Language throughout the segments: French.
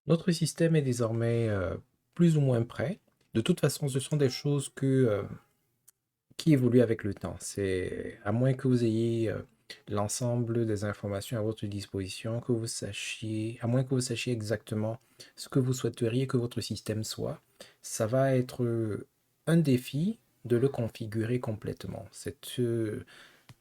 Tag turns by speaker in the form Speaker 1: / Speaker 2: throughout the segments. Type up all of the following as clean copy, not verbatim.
Speaker 1: Notre système est désormais plus ou moins prêt. De toute façon, ce sont des choses qui évoluent avec le temps. C'est à moins que vous ayez l'ensemble des informations à votre disposition, que vous sachiez, à moins que vous sachiez exactement ce que vous souhaiteriez que votre système soit, ça va être un défi de le configurer complètement.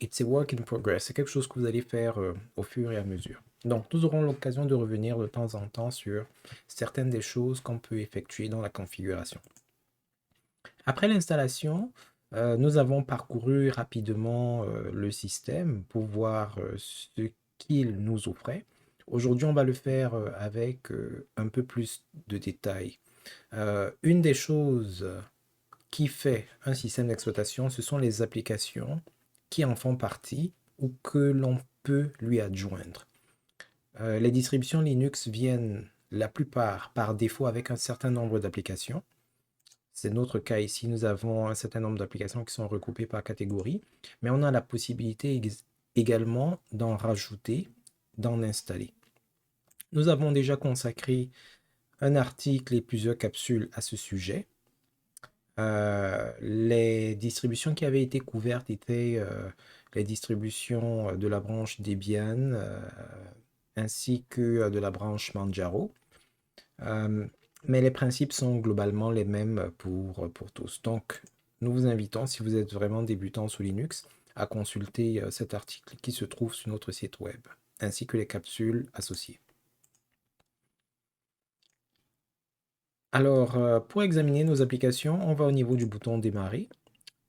Speaker 1: It's a work in progress. C'est quelque chose que vous allez faire au fur et à mesure. Donc, nous aurons l'occasion de revenir de temps en temps sur certaines des choses qu'on peut effectuer dans la configuration. Après l'installation, nous avons parcouru rapidement le système pour voir ce qu'il nous offrait. Aujourd'hui, on va le faire avec un peu plus de détails. Une des choses qui fait un système d'exploitation, ce sont les applications qui en font partie ou que l'on peut lui adjoindre. Les distributions Linux viennent la plupart par défaut avec un certain nombre d'applications. C'est notre cas ici, nous avons un certain nombre d'applications qui sont regroupées par catégorie, mais on a la possibilité également d'en rajouter, d'en installer. Nous avons déjà consacré un article et plusieurs capsules à ce sujet. Les distributions qui avaient été couvertes étaient les distributions de la branche Debian ainsi que de la branche Manjaro. Mais les principes sont globalement les mêmes pour tous. Donc, nous vous invitons, si vous êtes vraiment débutant sous Linux, à consulter cet article qui se trouve sur notre site web, ainsi que les capsules associées. Alors, pour examiner nos applications, on va au niveau du bouton Démarrer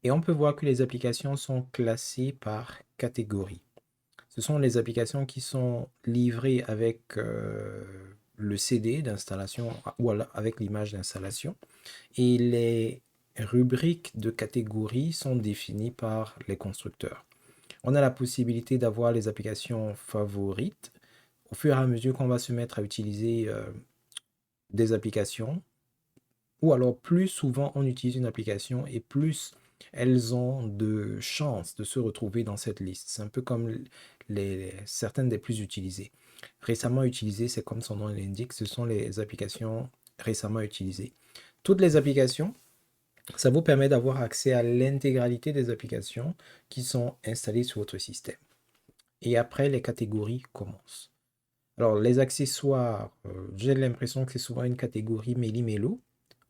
Speaker 1: et on peut voir que les applications sont classées par catégorie. Ce sont les applications qui sont livrées avec le CD d'installation ou avec l'image d'installation. Et les rubriques de catégorie sont définies par les constructeurs. On a la possibilité d'avoir les applications favorites. Au fur et à mesure qu'on va se mettre à utiliser des applications, ou alors plus souvent on utilise une application et plus elles ont de chances de se retrouver dans cette liste. C'est un peu comme certaines des plus utilisées. Récemment utilisées, c'est comme son nom l'indique, ce sont les applications récemment utilisées. Toutes les applications, ça vous permet d'avoir accès à l'intégralité des applications qui sont installées sur votre système. Et après, les catégories commencent. Alors, les accessoires, j'ai l'impression que c'est souvent une catégorie méli-mélo.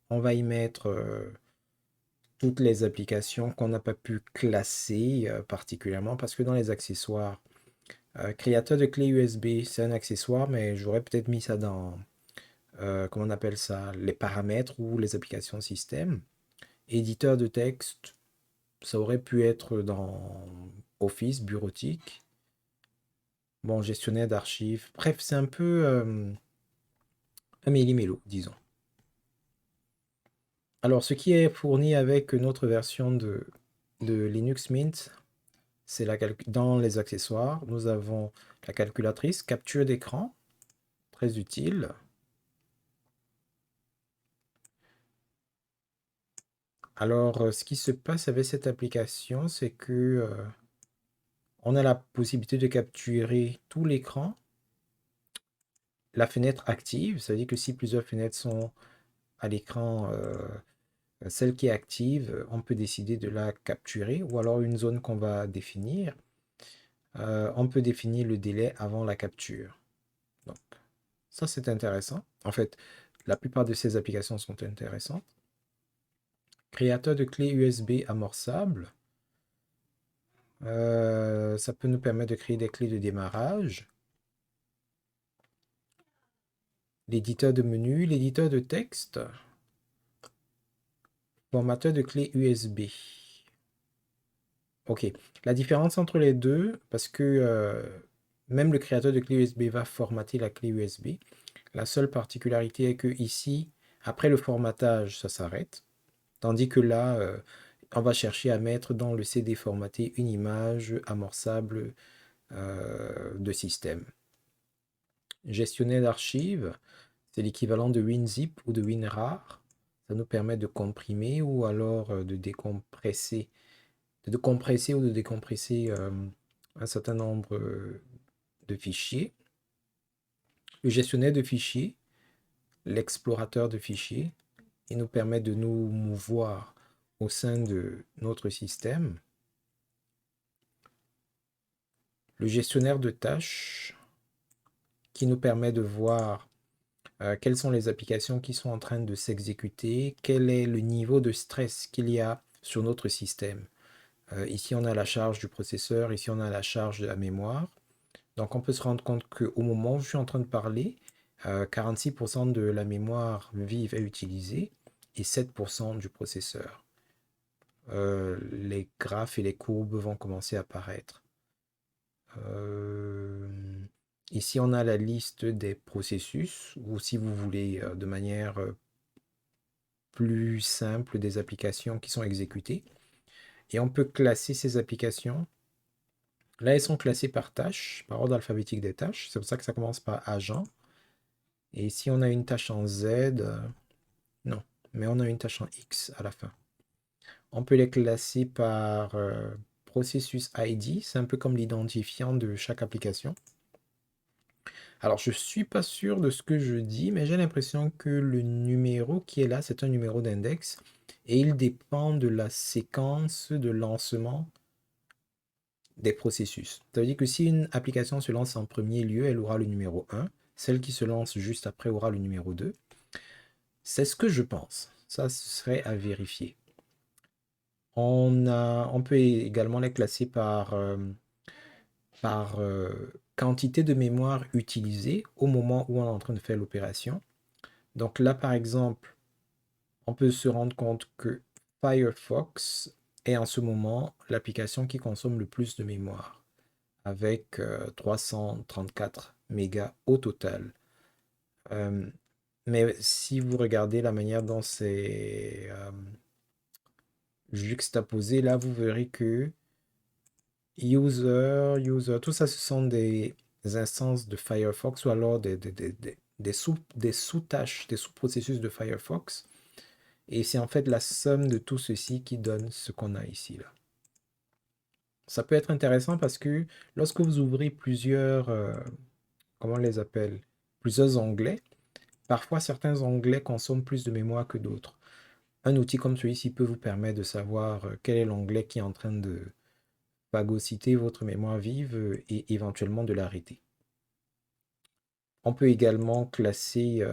Speaker 1: On va y mettre toutes les applications qu'on n'a pas pu classer particulièrement parce que dans les accessoires, créateur de clé USB, c'est un accessoire, mais j'aurais peut-être mis ça dans, comment on appelle ça, les paramètres ou les applications système. Éditeur de texte, ça aurait pu être dans Office, bureautique. Bon, gestionnaire d'archives. Bref, c'est un peu un méli-mélo, disons. Alors, ce qui est fourni avec notre version de Linux Mint, c'est dans les accessoires, nous avons la calculatrice, capture d'écran, très utile. Alors, ce qui se passe avec cette application, c'est que on a la possibilité de capturer tout l'écran, la fenêtre active, ça veut dire que si plusieurs fenêtres sont à l'écran, celle qui est active, on peut décider de la capturer, ou alors une zone qu'on va définir. On peut définir le délai avant la capture. Donc, ça c'est intéressant. En fait, la plupart de ces applications sont intéressantes. Créateur de clés USB amorçables. Ça peut nous permettre de créer des clés de démarrage. L'éditeur de menu, l'éditeur de texte. Formateur de clés USB. Ok, la différence entre les deux, parce que même le créateur de clé USB va formater la clé USB. La seule particularité est que ici, Après le formatage, ça s'arrête. Tandis que là, on va chercher à mettre dans le CD formaté une image amorçable de système. Gestionnaire d'archives, c'est l'équivalent de WinZip ou de WinRAR. Ça nous permet de comprimer ou alors de décompresser, de compresser ou de décompresser un certain nombre de fichiers. Le gestionnaire de fichiers, l'explorateur de fichiers, il nous permet de nous mouvoir au sein de notre système. Le gestionnaire de tâches, qui nous permet de voir quelles sont les applications qui sont en train de s'exécuter, quel est le niveau de stress qu'il y a sur notre système. Ici, on a la charge du processeur, ici, on a la charge de la mémoire. Donc, on peut se rendre compte qu'au moment où je suis en train de parler, 46% de la mémoire vive est utilisée et 7% du processeur. Les graphes et les courbes vont commencer à apparaître. Ici, on a la liste des processus, ou si vous voulez, de manière plus simple, des applications qui sont exécutées. Et on peut classer ces applications. Là, elles sont classées par tâche, par ordre alphabétique des tâches. C'est pour ça que ça commence par agent. Et si on a une tâche en Z, non, mais on a une tâche en X à la fin. On peut les classer par processus ID. C'est un peu comme l'identifiant de chaque application. Alors, je ne suis pas sûr de ce que je dis, mais j'ai l'impression que le numéro qui est là, c'est un numéro d'index et il dépend de la séquence de lancement des processus. Ça veut dire que si une application se lance en premier lieu, elle aura le numéro 1. Celle qui se lance juste après aura le numéro 2. C'est ce que je pense. Ça, ce serait à vérifier. On peut également les classer par quantité de mémoire utilisée au moment où on est en train de faire l'opération. Donc là, par exemple, on peut se rendre compte que Firefox est en ce moment l'application qui consomme le plus de mémoire, avec 334 mégas au total. Mais si vous regardez la manière dont c'est juxtaposé, là, vous verrez que user, tout ça, ce sont des instances de Firefox ou alors des sous-tâches, des sous-processus de Firefox. Et c'est en fait la somme de tout ceci qui donne ce qu'on a ici, là. Ça peut être intéressant parce que lorsque vous ouvrez plusieurs, comment on les appelle, plusieurs onglets, parfois certains onglets consomment plus de mémoire que d'autres. Un outil comme celui-ci peut vous permettre de savoir quel est l'onglet qui est en train de phagocyter votre mémoire vive et éventuellement de l'arrêter. On peut également classer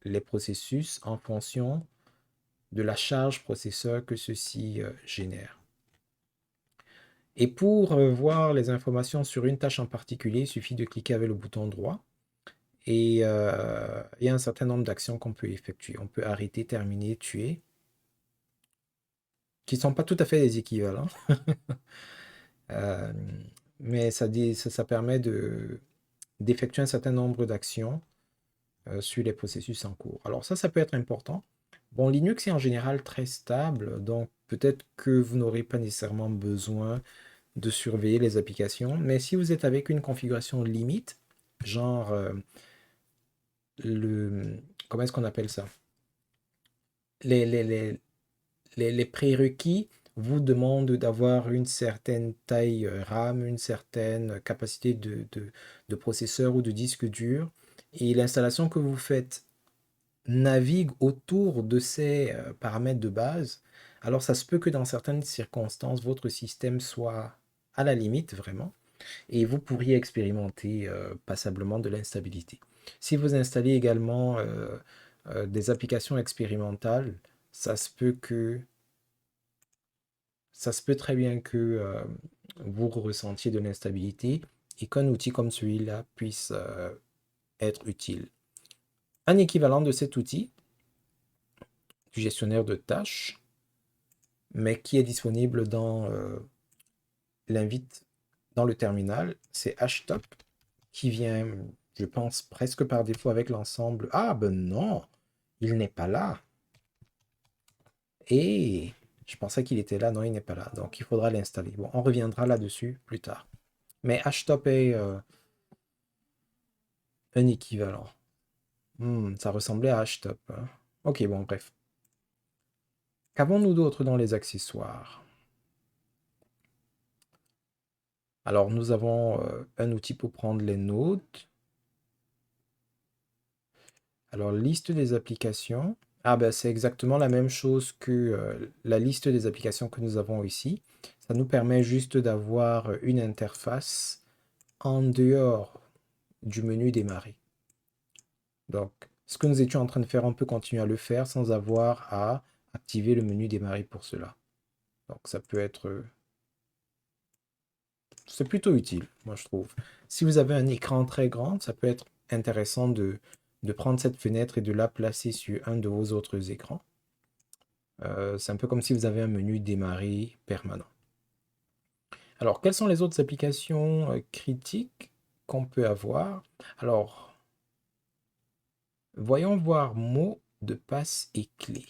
Speaker 1: les processus en fonction de la charge processeur que ceux-ci génèrent. Et pour voir les informations sur une tâche en particulier, il suffit de cliquer avec le bouton droit et il y a un certain nombre d'actions qu'on peut effectuer. On peut arrêter, terminer, tuer, qui ne sont pas tout à fait des équivalents. Mais ça permet d'effectuer un certain nombre d'actions sur les processus en cours. Alors ça peut être important. Bon, Linux est en général très stable, donc peut-être que vous n'aurez pas nécessairement besoin de surveiller les applications, mais si vous êtes avec une configuration limite, genre comment est-ce qu'on appelle ça? Les, les, les, les prérequis vous demandent d'avoir une certaine taille RAM, une certaine capacité de processeur ou de disque dur, et l'installation que vous faites navigue autour de ces paramètres de base, alors ça se peut que dans certaines circonstances, votre système soit à la limite vraiment, et vous pourriez expérimenter passablement de l'instabilité. Si vous installez également des applications expérimentales, ça se peut très bien que vous ressentiez de l'instabilité et qu'un outil comme celui-là puisse être utile. Un équivalent de cet outil, du gestionnaire de tâches, mais qui est disponible dans l'invite dans le terminal, c'est Htop, qui vient, je pense, presque par défaut avec l'ensemble. Ah ben non! Il n'est pas là. Et je pensais qu'il était là. Non, il n'est pas là. Donc, il faudra l'installer. Bon, on reviendra là-dessus plus tard. Mais Htop est un équivalent. Ça ressemblait à Htop, hein. Ok, bon, bref. Qu'avons-nous d'autre dans les accessoires? Alors, nous avons un outil pour prendre les notes. Alors, liste des applications. Ah ben, c'est exactement la même chose que la liste des applications que nous avons ici. Ça nous permet juste d'avoir une interface en dehors du menu démarrer. Donc, ce que nous étions en train de faire, on peut continuer à le faire sans avoir à activer le menu démarrer pour cela. Donc, ça peut être... c'est plutôt utile, moi je trouve. Si vous avez un écran très grand, ça peut être intéressant de prendre cette fenêtre et de la placer sur un de vos autres écrans. C'est un peu comme si vous avez un menu démarrer permanent. Alors, quelles sont les autres applications critiques qu'on peut avoir? Alors, voyons voir mots de passe et clés.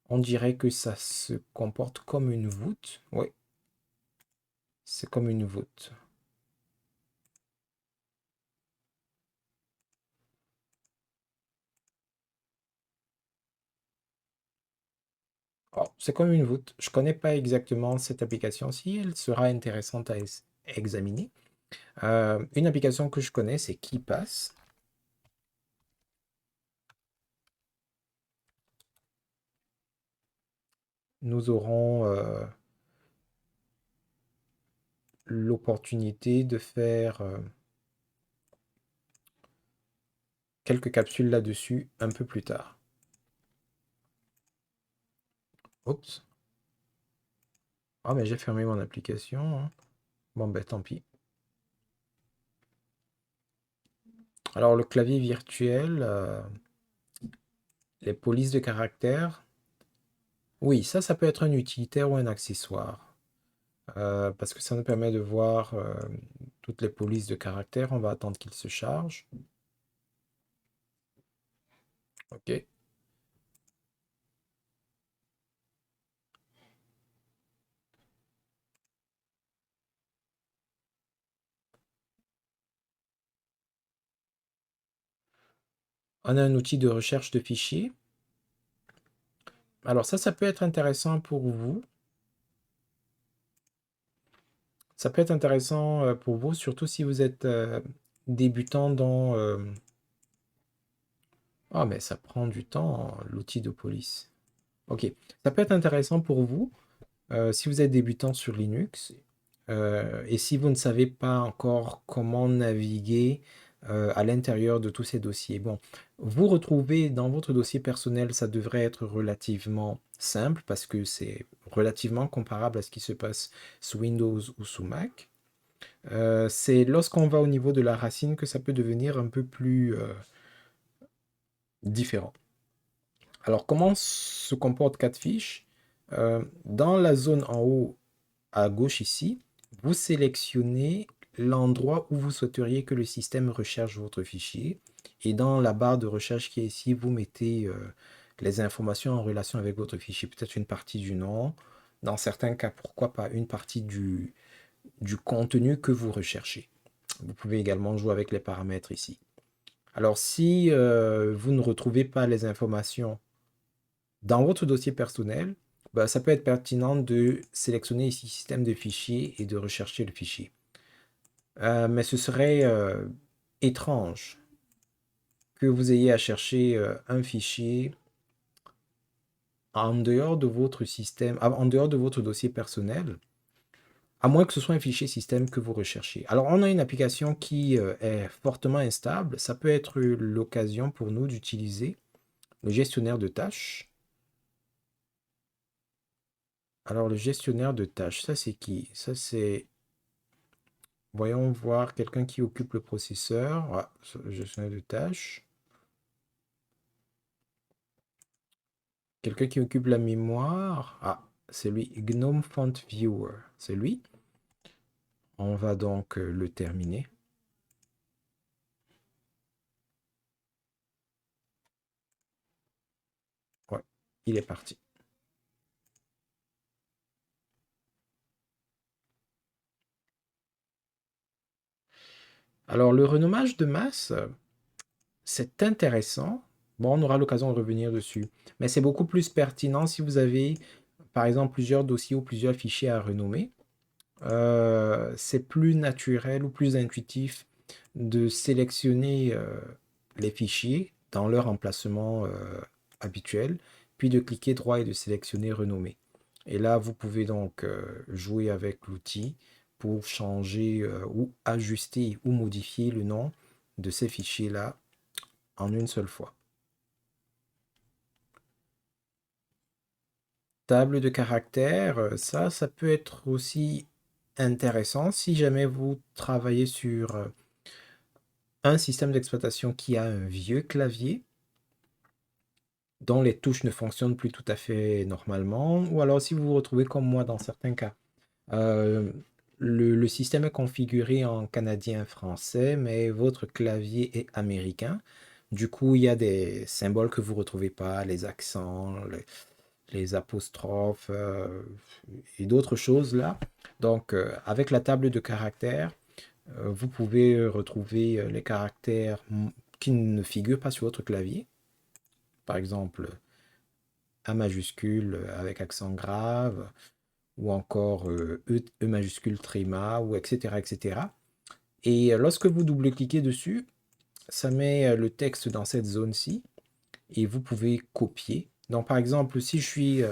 Speaker 1: On dirait que ça se comporte comme une voûte. Oui, c'est comme une voûte. Oh, c'est comme une voûte. Je ne connais pas exactement cette application-ci. Elle sera intéressante à examiner. Une application que je connais, c'est KeePass. Nous aurons l'opportunité de faire quelques capsules là-dessus un peu plus tard. Oups. Ah, mais j'ai fermé mon application, hein. Bon, ben tant pis. Alors, le clavier virtuel, les polices de caractère. Oui, ça peut être un utilitaire ou un accessoire. Parce que ça nous permet de voir toutes les polices de caractère. On va attendre qu'il se charge. OK. On a un outil de recherche de fichiers. Alors ça peut être intéressant pour vous. Ça peut être intéressant pour vous, surtout si vous êtes débutant dans... Ah, mais ça prend du temps, l'outil de police. OK. Ça peut être intéressant pour vous si vous êtes débutant sur Linux et si vous ne savez pas encore comment naviguer à l'intérieur de tous ces dossiers. Bon, vous retrouvez dans votre dossier personnel, ça devrait être relativement simple parce que c'est relativement comparable à ce qui se passe sous Windows ou sous Mac. C'est lorsqu'on va au niveau de la racine que ça peut devenir un peu plus différent. Alors, comment se comporte Catfish? Dans la zone en haut à gauche ici, vous sélectionnez l'endroit où vous souhaiteriez que le système recherche votre fichier. Et dans la barre de recherche qui est ici, vous mettez les informations en relation avec votre fichier. Peut-être une partie du nom. Dans certains cas, pourquoi pas une partie du contenu que vous recherchez. Vous pouvez également jouer avec les paramètres ici. Alors, si vous ne retrouvez pas les informations dans votre dossier personnel, bah, ça peut être pertinent de sélectionner ici système de fichiers et de rechercher le fichier. Mais ce serait étrange que vous ayez à chercher un fichier en dehors de votre système, en dehors de votre dossier personnel, à moins que ce soit un fichier système que vous recherchez. Alors, on a une application qui est fortement instable. Ça peut être l'occasion pour nous d'utiliser le gestionnaire de tâches. Alors, le gestionnaire de tâches, ça c'est qui? Ça c'est... Voyons voir quelqu'un qui occupe le processeur. Ah, gestionnaire de tâches. Quelqu'un qui occupe la mémoire. Ah, c'est lui. GNOME Font Viewer. C'est lui. On va donc le terminer. il est parti. Alors, le renommage de masse, c'est intéressant. Bon, on aura l'occasion de revenir dessus. Mais c'est beaucoup plus pertinent si vous avez, par exemple, plusieurs dossiers ou plusieurs fichiers à renommer. C'est plus naturel ou plus intuitif de sélectionner les fichiers dans leur emplacement habituel, puis de cliquer droit et de sélectionner renommer. Et là, vous pouvez donc jouer avec l'outil pour changer ou ajuster ou modifier le nom de ces fichiers-là en une seule fois. Table de caractères, ça peut être aussi intéressant si jamais vous travaillez sur un système d'exploitation qui a un vieux clavier dont les touches ne fonctionnent plus tout à fait normalement, ou alors si vous vous retrouvez comme moi dans certains cas. Euh, le système est configuré en canadien-français, mais votre clavier est américain. Du coup, il y a des symboles que vous ne retrouvez pas, les accents, les apostrophes et d'autres choses là. Donc, avec la table de caractères, vous pouvez retrouver les caractères qui ne figurent pas sur votre clavier. Par exemple, A majuscule avec accent grave, ou encore E majuscule tréma, ou etc. etc. Et lorsque vous double-cliquez dessus, ça met le texte dans cette zone-ci, et vous pouvez copier. Donc par exemple, si je suis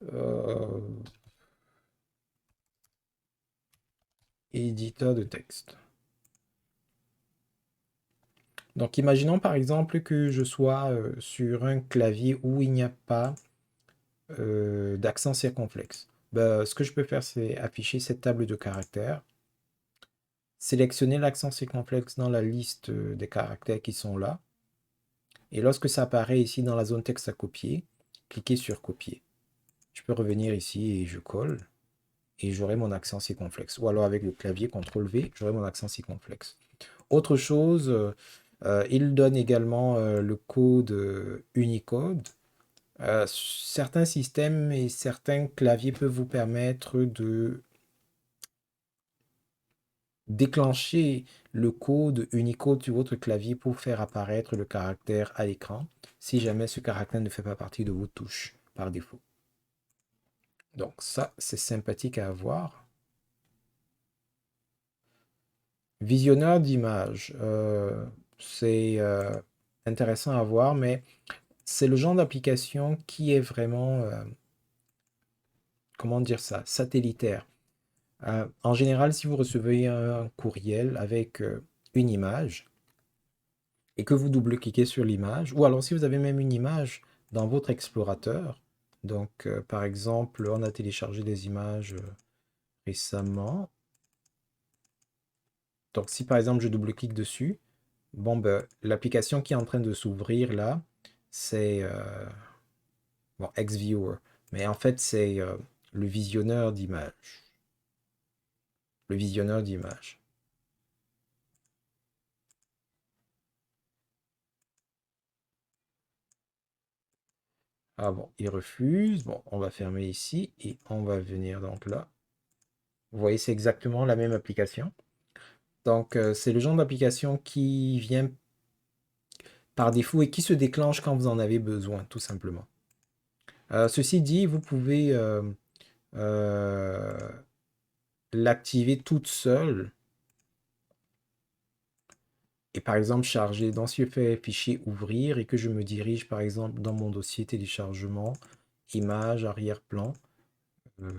Speaker 1: euh, éditeur de texte. Donc imaginons par exemple que je sois sur un clavier où il n'y a pas d'accent circonflexe. Ben, ce que je peux faire, c'est afficher cette table de caractères, sélectionner l'accent circonflexe dans la liste des caractères qui sont là, et lorsque ça apparaît ici dans la zone texte à copier, cliquez sur copier. Je peux revenir ici et je colle, et j'aurai mon accent circonflexe. Ou alors avec le clavier CTRL V, j'aurai mon accent circonflexe. Autre chose, il donne également le code Unicode. Certains systèmes et certains claviers peuvent vous permettre de déclencher le code Unicode sur votre clavier pour faire apparaître le caractère à l'écran, si jamais ce caractère ne fait pas partie de vos touches par défaut. Donc ça, c'est sympathique à avoir. Visionneur d'images, c'est intéressant à voir, mais c'est le genre d'application qui est vraiment, comment dire ça, satellitaire. En général, si vous recevez un courriel avec une image et que vous double-cliquez sur l'image, ou alors si vous avez même une image dans votre explorateur, donc par exemple, on a téléchargé des images récemment. Donc si par exemple je double-clique dessus, bon ben, l'application qui est en train de s'ouvrir là, c'est bon, XViewer, mais en fait c'est le visionneur d'images. Le visionneur d'images. Ah bon, il refuse. Bon, on va fermer ici et on va venir donc là. Vous voyez, c'est exactement la même application. Donc, c'est le genre d'application qui vient par défaut et qui se déclenche quand vous en avez besoin, tout simplement. Ceci dit, vous pouvez euh, l'activer toute seule et par exemple charger. Donc, si je fais fichier ouvrir et que je me dirige par exemple dans mon dossier téléchargement, image, arrière-plan, euh,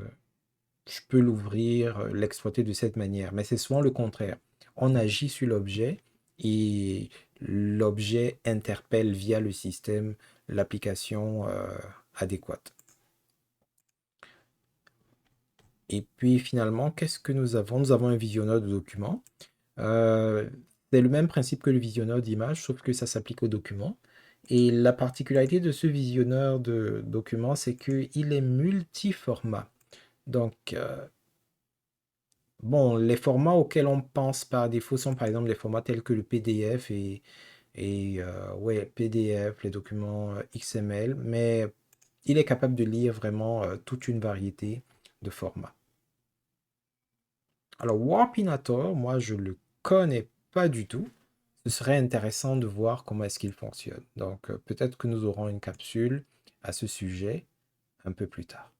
Speaker 1: je peux l'ouvrir, l'exploiter de cette manière. Mais c'est souvent le contraire. On agit sur l'objet et l'objet interpelle via le système l'application adéquate. Et puis finalement, qu'est-ce que nous avons? Nous avons un visionneur de documents. C'est le même principe que le visionneur d'images, sauf que ça s'applique aux documents. Et la particularité de ce visionneur de documents, c'est qu'il est multiformat. Donc, bon, les formats auxquels on pense par défaut sont par exemple des formats tels que le PDF et et ouais, PDF, les documents XML, mais il est capable de lire vraiment toute une variété de formats. Alors, Warpinator, moi, je le connais pas du tout. Ce serait intéressant de voir comment est-ce qu'il fonctionne. Donc, peut-être que nous aurons une capsule à ce sujet un peu plus tard.